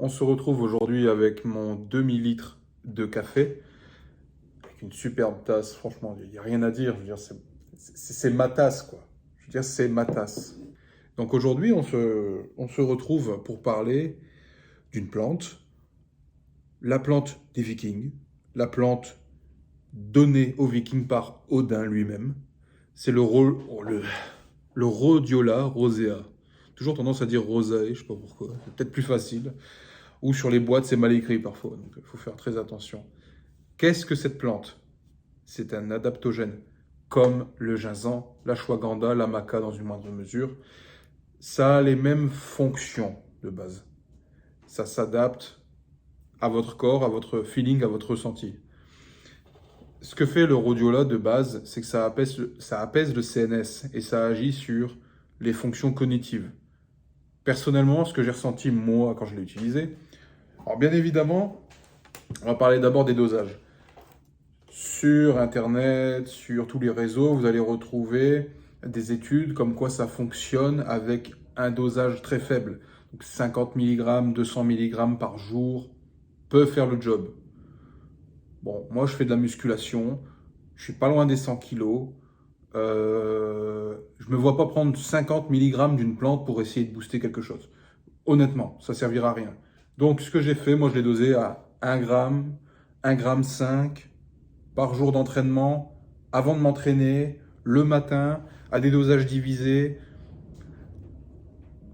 On se retrouve aujourd'hui avec mon demi-litre de café, avec une superbe tasse. Franchement, il n'y a rien à dire. Je veux dire, c'est ma tasse, quoi. Je veux dire, c'est ma tasse. Donc aujourd'hui, on se retrouve pour parler d'une plante, la plante des Vikings, la plante donnée aux Vikings par Odin lui-même. C'est le Rhodiola rosea. Toujours tendance à dire rosae, je sais pas pourquoi. C'est peut-être plus facile. Ou sur les boîtes, c'est mal écrit parfois, donc il faut faire très attention. Qu'est-ce que cette plante? C'est un adaptogène, comme le ginseng, l'ashwagandha, la maca dans une moindre mesure. Ça a les mêmes fonctions de base. Ça s'adapte à votre corps, à votre feeling, à votre ressenti. Ce que fait le rhodiola de base, c'est que ça apaise le CNS et ça agit sur les fonctions cognitives. Personnellement, ce que j'ai ressenti moi quand je l'ai utilisé, alors bien évidemment, on va parler d'abord des dosages. Sur Internet, sur tous les réseaux, vous allez retrouver des études comme quoi ça fonctionne avec un dosage très faible. Donc 50 mg, 200 mg par jour peuvent faire le job. Bon, moi je fais de la musculation, je suis pas loin des 100 kilos. Je me vois pas prendre 50 mg d'une plante pour essayer de booster quelque chose. Honnêtement, ça servira à rien. Donc ce que j'ai fait, moi je l'ai dosé à 1 gramme, 1 gramme 5 par jour d'entraînement, avant de m'entraîner, le matin, à des dosages divisés.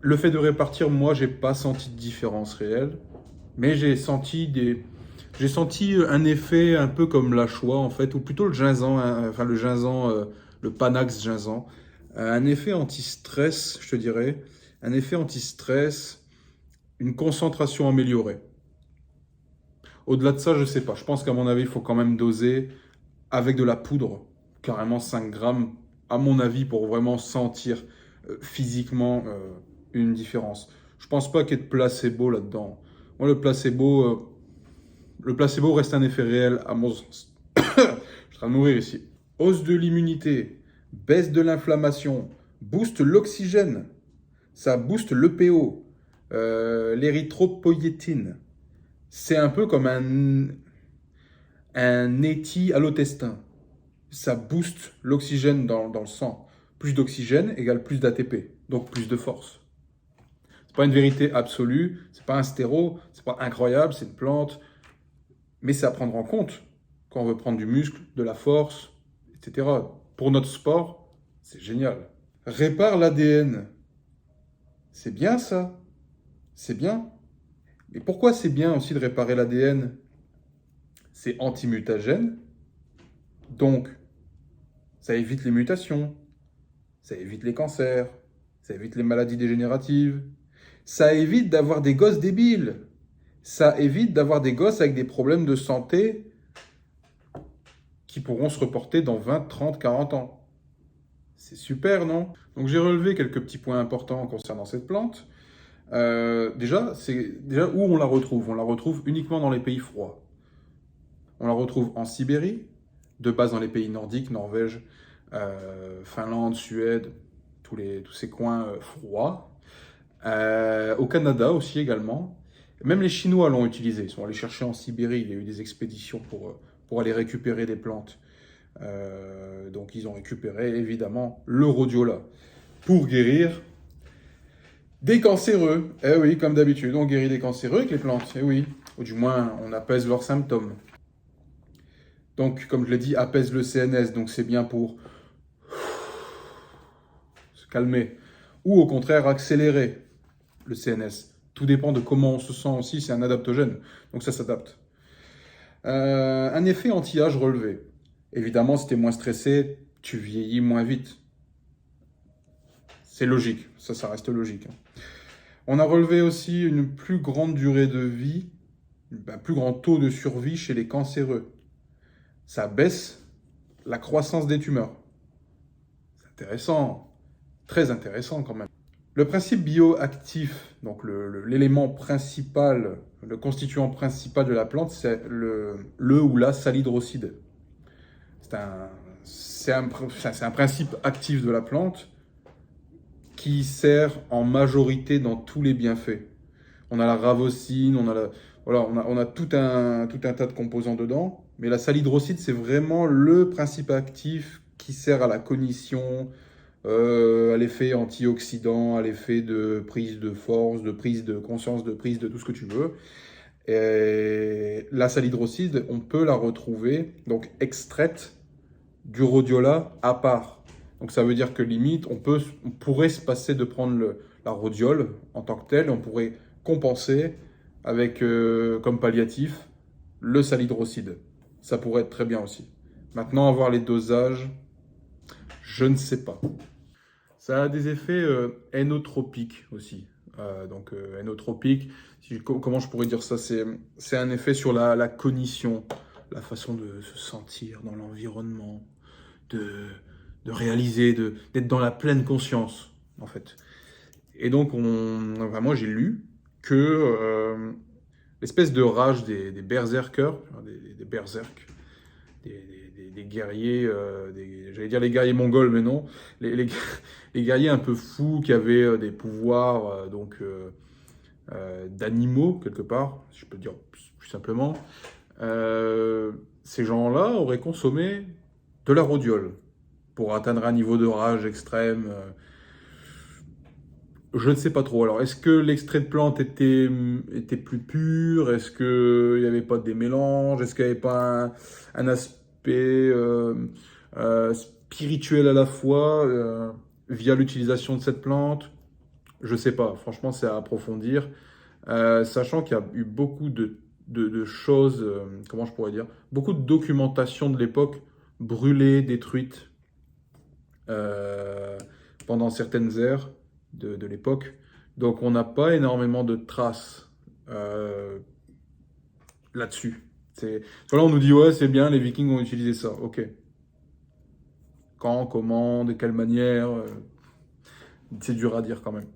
Le fait de répartir, moi, j'ai pas senti de différence réelle, mais j'ai senti un effet un peu comme la Choix, en fait, ou plutôt le ginseng, hein, enfin le ginseng, le Panax ginseng, un effet anti-stress, je te dirais, un effet anti-stress, une concentration améliorée. Au-delà de ça, je sais pas. Je pense qu'à mon avis, il faut quand même doser avec de la poudre, carrément 5 grammes, à mon avis, pour vraiment sentir physiquement une différence. Je pense pas qu'il y ait de placebo là-dedans. Moi, le placebo reste un effet réel à mon sens. Je suis en train de mourir ici. Hausse de l'immunité, baisse de l'inflammation, booste l'oxygène, ça booste l'EPO, l'érythropoïétine. C'est un peu comme un éthylallotestin. Ça booste l'oxygène dans le sang. Plus d'oxygène égale plus d'ATP, donc plus de force. C'est pas une vérité absolue, c'est pas un stéro, c'est pas incroyable, c'est une plante, mais c'est à prendre en compte quand on veut prendre du muscle, de la force, etc. Pour notre sport, c'est génial. Répare l'ADN. C'est bien ça, c'est bien. Mais pourquoi c'est bien aussi de réparer l'ADN? C'est anti-mutagène, donc ça évite les mutations, ça évite les cancers, ça évite les maladies dégénératives, ça évite d'avoir des gosses débiles, ça évite d'avoir des gosses avec des problèmes de santé qui pourront se reporter dans 20, 30, 40 ans. C'est super, non? Donc j'ai relevé quelques petits points importants concernant cette plante. Déjà où on la retrouve. On la retrouve uniquement dans les pays froids. On la retrouve en Sibérie, de base dans les pays nordiques, Norvège, Finlande, Suède, tous ces coins froids. Au Canada aussi également. Même les Chinois l'ont utilisé. Ils sont allés chercher en Sibérie. Il y a eu des expéditions pour aller récupérer des plantes. Donc ils ont récupéré évidemment le rhodiola pour guérir des cancéreux. Eh oui, comme d'habitude, on guérit des cancéreux avec les plantes. Eh oui, ou du moins on apaise leurs symptômes. Donc, comme je l'ai dit, apaise le CNS, donc c'est bien pour se calmer. Ou au contraire, accélérer le CNS. Tout dépend de comment on se sent aussi, c'est un adaptogène, donc ça s'adapte. Un effet anti-âge relevé. Évidemment, si tu es moins stressé, tu vieillis moins vite. C'est logique, ça reste logique. On a relevé aussi une plus grande durée de vie, un plus grand taux de survie chez les cancéreux. Ça baisse la croissance des tumeurs. C'est intéressant, très intéressant quand même. Le principe bioactif, donc l'élément principal, le constituant principal de la plante, c'est le ou la salhydroside. C'est un principe actif de la plante qui sert en majorité dans tous les bienfaits. on a la ravocine, voilà, on a tout un tas de composants dedans. Mais la salidroside, c'est vraiment le principe actif qui sert à la cognition, à l'effet antioxydant, à l'effet de prise de force, de prise de conscience, de prise de tout ce que tu veux. Et la salidroside, on peut la retrouver donc extraite du rhodiola à part. Donc ça veut dire que limite, on pourrait se passer de prendre la rhodiole en tant que telle, on pourrait compenser avec comme palliatif le salidroside. Ça pourrait être très bien aussi. Maintenant, avoir les dosages, je ne sais pas. Ça a des effets hénotropiques aussi. Hénotropique, comment je pourrais dire ça? C'est un effet sur la cognition, la façon de se sentir dans l'environnement, de, de réaliser, d'être dans la pleine conscience, en fait. Et donc, enfin, moi, j'ai lu que l'espèce de rage des berserkers, des berserks, des guerriers, j'allais dire les guerriers mongols, mais non, les guerriers un peu fous qui avaient des pouvoirs d'animaux, quelque part, si je peux le dire plus simplement. Ces gens-là auraient consommé de la rhodiole pour atteindre un niveau de rage extrême. Je ne sais pas trop. Alors, est-ce que l'extrait de plante était plus pur? Est-ce qu'il n'y avait pas des mélanges? Est-ce qu'il n'y avait pas un aspect spirituel à la fois via l'utilisation de cette plante? Je ne sais pas. Franchement, c'est à approfondir. Sachant qu'il y a eu beaucoup de choses, comment je pourrais dire, beaucoup de documentation de l'époque brûlée, détruite pendant certaines ères de l'époque. Donc on n'a pas énormément de traces là-dessus. Voilà, on nous dit, ouais, c'est bien, les Vikings ont utilisé ça. Ok. Quand, comment, de quelle manière, c'est dur à dire quand même.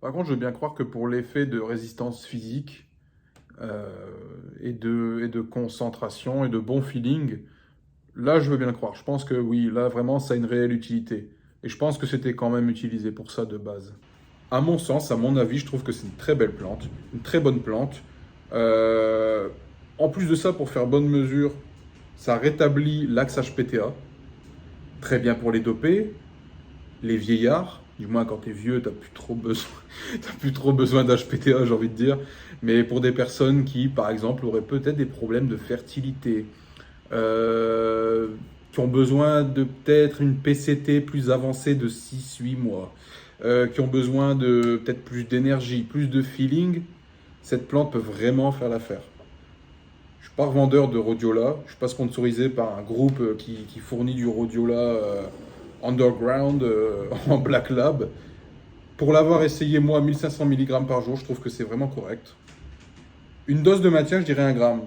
Par contre, je veux bien croire que pour l'effet de résistance physique et de concentration et de bon feeling, là, je veux bien le croire. Je pense que oui, là, vraiment, ça a une réelle utilité. Et je pense que c'était quand même utilisé pour ça de base. À mon sens, à mon avis, je trouve que c'est une très belle plante, une très bonne plante. Euh, En plus de ça, pour faire bonne mesure, ça rétablit l'axe HPTA. Très bien pour les dopés, les vieillards. Du moins, quand t'es vieux, t'as plus trop besoin, t'as plus trop besoin d'HPTA, j'ai envie de dire. Mais pour des personnes qui, par exemple, auraient peut-être des problèmes de fertilité, euh, qui ont besoin de peut-être une PCT plus avancée de 6 8 mois, qui ont besoin de peut-être plus d'énergie, plus de feeling, cette plante peut vraiment faire l'affaire. Je suis pas revendeur de rhodiola, je suis pas sponsorisé par un groupe qui fournit du rhodiola underground en Black Lab. Pour l'avoir essayé moi 1500 mg par jour, je trouve que c'est vraiment correct. Une dose de maintien, je dirais 1 gramme.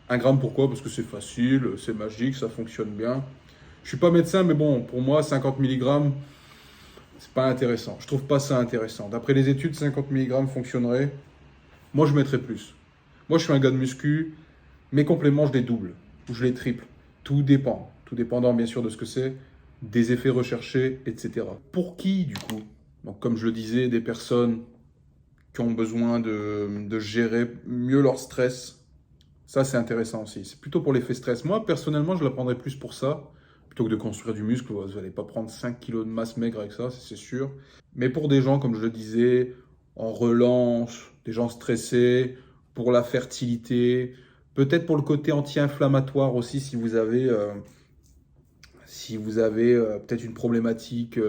1 gramme pourquoi? Parce que c'est facile, c'est magique, ça fonctionne bien. Je suis pas médecin, mais bon, pour moi, 50 mg, c'est pas intéressant. Je trouve pas ça intéressant. D'après les études, 50 mg fonctionnerait. Moi, je mettrais plus. Moi, je suis un gars de muscu. Mes compléments, je les double ou je les triple. Tout dépend. Tout dépendant, bien sûr, de ce que c'est, des effets recherchés, etc. Pour qui, du coup? Donc, comme je le disais, des personnes qui ont besoin de gérer mieux leur stress. Ça, c'est intéressant aussi. C'est plutôt pour l'effet stress. Moi, personnellement, je la prendrais plus pour ça. Plutôt que de construire du muscle, vous n'allez pas prendre 5 kilos de masse maigre avec ça, c'est sûr. Mais pour des gens, comme je le disais, en relance, des gens stressés, pour la fertilité, peut-être pour le côté anti-inflammatoire aussi, si vous avez peut-être une problématique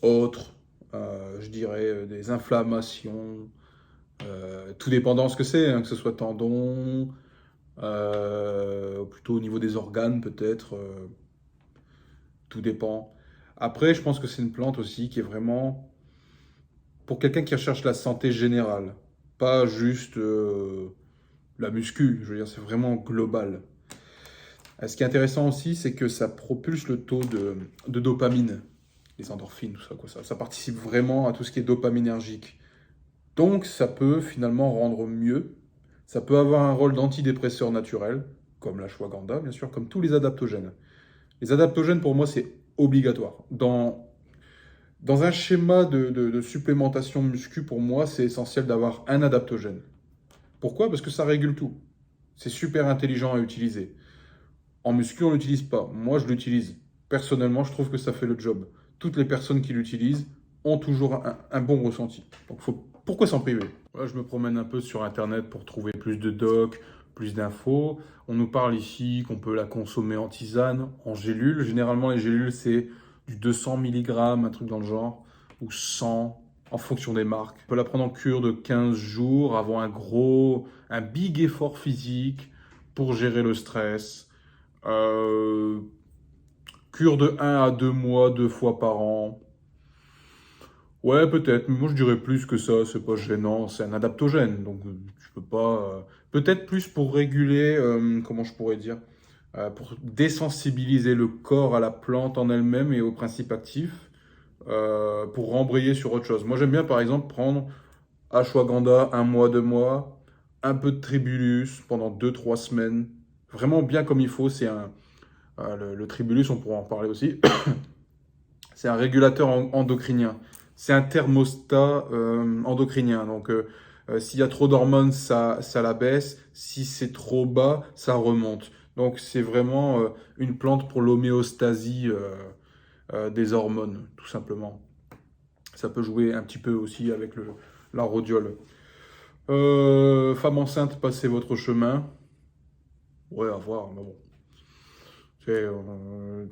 autre, je dirais des inflammations, tout dépendant de ce que c'est, hein, que ce soit tendon, plutôt au niveau des organes peut-être, tout dépend. Après, je pense que c'est une plante aussi qui est vraiment pour quelqu'un qui recherche la santé générale, pas juste la muscu, je veux dire, c'est vraiment global. Ce qui est intéressant aussi, c'est que ça propulse le taux de dopamine, les endorphines, tout ça, quoi. Ça participe vraiment à tout ce qui est dopaminergique. Donc, ça peut finalement rendre mieux. Ça peut avoir un rôle d'antidépresseur naturel, comme l'ashwagandha, bien sûr, comme tous les adaptogènes. Les adaptogènes, pour moi, c'est obligatoire. Dans un schéma de supplémentation muscu, pour moi, c'est essentiel d'avoir un adaptogène. Pourquoi? Parce que ça régule tout. C'est super intelligent à utiliser. En muscu, on ne l'utilise pas. Moi, je l'utilise. Personnellement, je trouve que ça fait le job. Toutes les personnes qui l'utilisent ont toujours un bon ressenti. Donc, pourquoi s'en priver? Voilà, je me promène un peu sur Internet pour trouver plus de docs, plus d'infos. On nous parle ici qu'on peut la consommer en tisane, en gélule. Généralement, les gélules, c'est du 200 mg, un truc dans le genre, ou 100, en fonction des marques. On peut la prendre en cure de 15 jours, avoir un big effort physique pour gérer le stress. Cure de 1 à 2 mois, 2 fois par an. Ouais, peut-être, mais moi je dirais plus que ça, c'est pas gênant, c'est un adaptogène, donc tu peux pas... peut-être plus pour réguler, comment je pourrais dire, pour désensibiliser le corps à la plante en elle-même et aux principes actifs, pour rembrayer sur autre chose. Moi j'aime bien par exemple prendre ashwagandha 1 mois, 2 mois, un peu de tribulus pendant 2, 3 semaines, vraiment bien comme il faut, le tribulus, on pourra en parler aussi. C'est un régulateur endocrinien. C'est un thermostat endocrinien. Donc, s'il y a trop d'hormones, ça la baisse. Si c'est trop bas, ça remonte. Donc, c'est vraiment une plante pour l'homéostasie des hormones, tout simplement. Ça peut jouer un petit peu aussi avec la rhodiole. Femme enceinte, passez votre chemin. Ouais, à voir, mais bon. Tu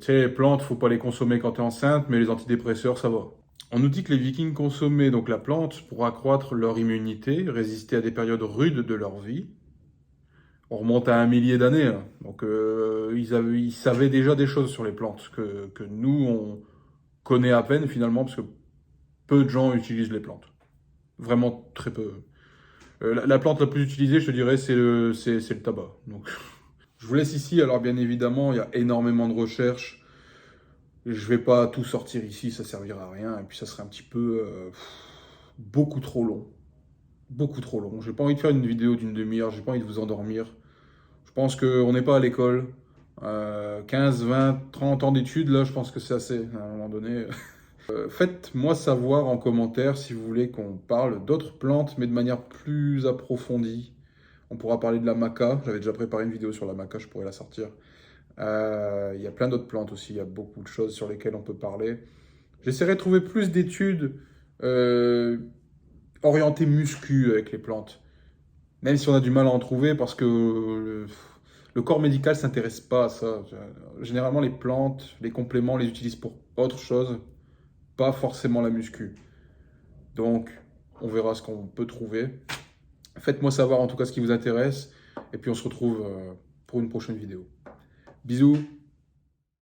sais, les plantes, faut pas les consommer quand tu es enceinte, mais les antidépresseurs, ça va. On nous dit que les Vikings consommaient donc la plante pour accroître leur immunité, résister à des périodes rudes de leur vie. On remonte à 1 millier d'années, hein. Donc ils savaient déjà des choses sur les plantes que nous, on connaît à peine finalement, parce que peu de gens utilisent les plantes. Vraiment très peu. La plante la plus utilisée, je te dirais, c'est le tabac. Donc, je vous laisse ici. Alors bien évidemment, il y a énormément de recherches. Je vais pas tout sortir ici, ça servira à rien. Et puis ça serait un petit peu beaucoup trop long. Beaucoup trop long. J'ai pas envie de faire une vidéo d'une demi-heure, j'ai pas envie de vous endormir. Je pense qu'on n'est pas à l'école. 15, 20, 30 ans d'études, là, je pense que c'est assez, à un moment donné. Faites-moi savoir en commentaire si vous voulez qu'on parle d'autres plantes, mais de manière plus approfondie. On pourra parler de la maca. J'avais déjà préparé une vidéo sur la maca, je pourrais la sortir. Il y a plein d'autres plantes aussi, il y a beaucoup de choses sur lesquelles on peut parler. J'essaierai de trouver plus d'études orientées muscu avec les plantes. Même si on a du mal à en trouver parce que le corps médical ne s'intéresse pas à ça. Généralement, les plantes, les compléments, on les utilise pour autre chose, pas forcément la muscu. Donc, on verra ce qu'on peut trouver. Faites-moi savoir en tout cas ce qui vous intéresse. Et puis, on se retrouve pour une prochaine vidéo. Bisous!